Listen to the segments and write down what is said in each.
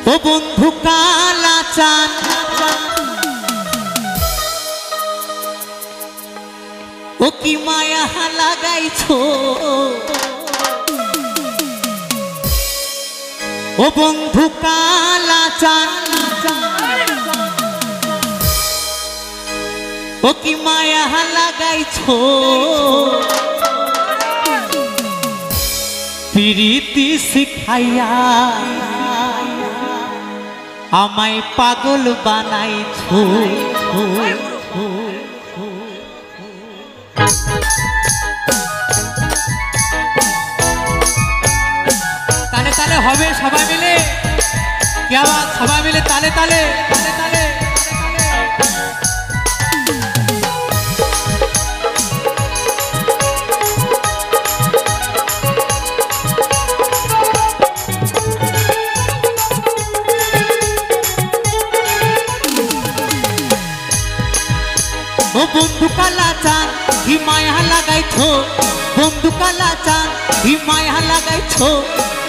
ও বন্ধু কালা চান ও কি মায়া লাগাইছো ও বন্ধু কালা চান ও কি মায়া লাগাইছো প্রীতি শিখাইয়া আমায় পাগল বানাইছো তালে তালে হবে সবাই মিলে কি আওয়াজ সবাই মিলে তালে তালে তালে তালে ও বন্ধু কালা চান কি মায়া লাগাইছো বন্ধু কালা চান কি মায়া লাগাইছো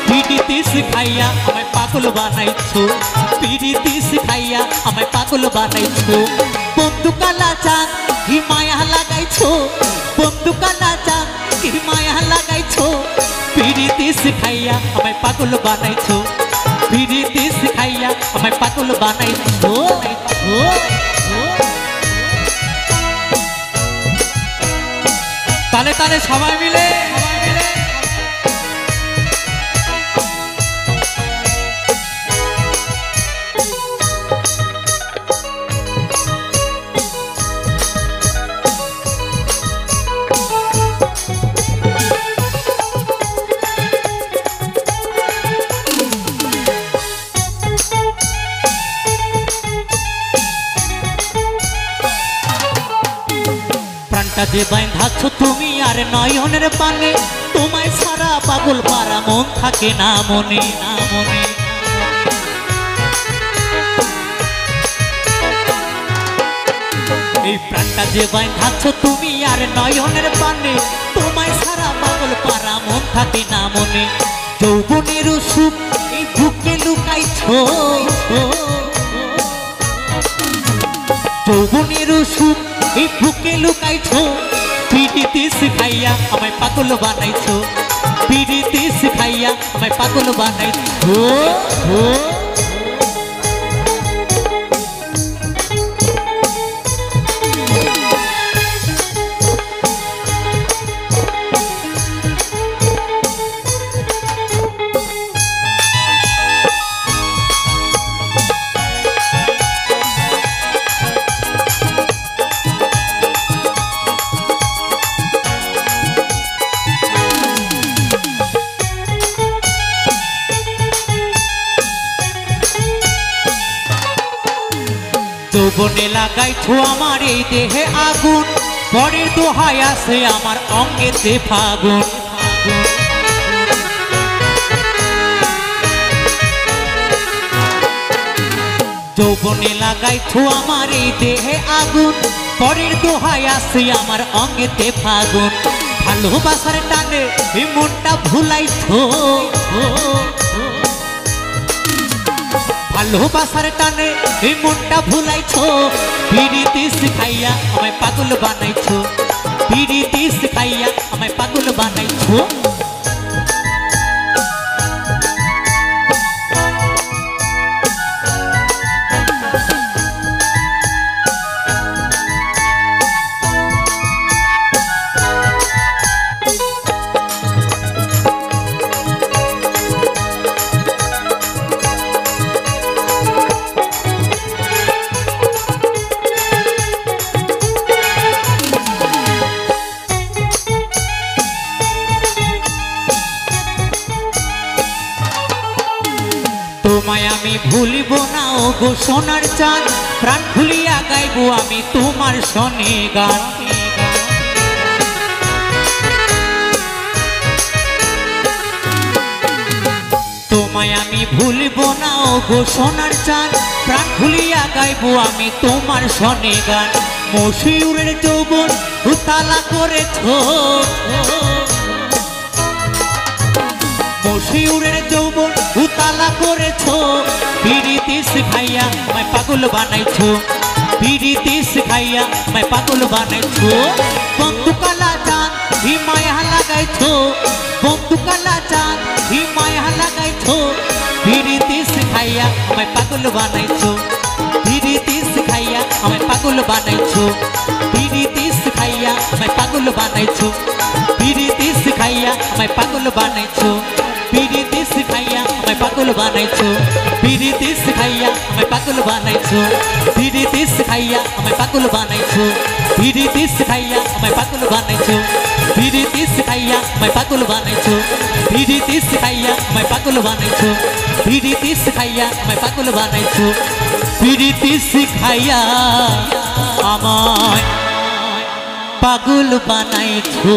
পিড়িতি শিখাইয়া আমায় পাগল বানাইছো পিড়িতি শিখাইয়া আমায় পাগল বানাইছো বন্ধু কালা চান কি মায়া লাগাইছো বন্ধু কালা চান কি মায়া লাগাইছো পিড়িতি শিখাইয়া আমায় পাগল বানাইছো পিড়িতি শিখাইয়া আমায় পাগল বানাইছো তালে তালে সবাই মিলে যে বাঁধাছো তুমি আর নয়নের পানে তোমায় সারা পাগল পারা মন থাকে না মনে না মনে এই প্রাণটা যে বাঁধাছো তুমি আর নয়নের পানে তোমায় সারা পাগল পারা মন থাকে না মনে যৌবনের সুখ এই বুকে লুকাইছো যৌবনের সুখ এই বুকে লুকাইছো পিড়িতি শিখাইয়া আমায় পাগল বানাইছো পিড়িতি শিখাইয়া আমায় পাগল বানাইছো যৌবনে লাগাইছো আমার এই দেহে আগুন পরের দোহাই আছে আমার অঙ্গেতে ফাগুন যৌবনে লাগাইছো আমার এই দেহে আগুন পরের দোহাই আছে আমার অঙ্গেতে ফাগুন ভালোবাসার টানে এই মনটা ভুলাইছো ভালোবাসার টানে এই মনটা ভুলাইছো পিড়িতি শিখাইয়া আমায় পাগল বানাইছো পিড়িতি শিখাইয়া আমায় পাগল বানাইছো তোমায় আমি ভুলিব না ও গো সোনার চাঁদ প্রাণ খুলিয়া গাইবো আমি তোমার শনে গান তোমায় আমি ভুলিব না ও গো সোনার চাঁদ প্রাণ খুলিয়া গাইবো আমি তোমার শনে গান মশিউরের যৌবন উতালা করেছো মশিউরের যৌবন উতালা জ্বালা করেছো পিরিতি শিখাইয়া আমায় পাগল বানাইছো পিরিতি শিখাইয়া আমায় পাগল বানাইছো বন্ধু কালা চাঁদ হি মায়া লাগাইছো বন্ধু কালা চাঁদ হি মায়া লাগাইছো পিরিতি শিখাইয়া আমায় পাগল বানাইছো পিরিতি শিখাইয়া আমায় পাগল বানাইছো পিরিতি শিখাইয়া আমায় পাগল বানাইছো পিরিতি শিখাইয়া আমায় পাগল বানাইছো পিরিতি শিখাইয়া আমায় পাগল বানাইছো পিরিতি শিখাইয়া আমায় পাগল বানাইছো পিরিতি শিখাইয়া আমায় পাগল বানাইছো পিরিতি শিখাইয়া আমায় পাগল বানাইছো পিরিতি শিখাইয়া আমায় পাগল বানাইছো পিরিতি শিখাইয়া আমায় পাগল বানাইছো পিরিতি শিখাইয়া আমায় পাগল বানাইছো পিরিতি শিখাইয়া আমায় পাগল বানাইছো।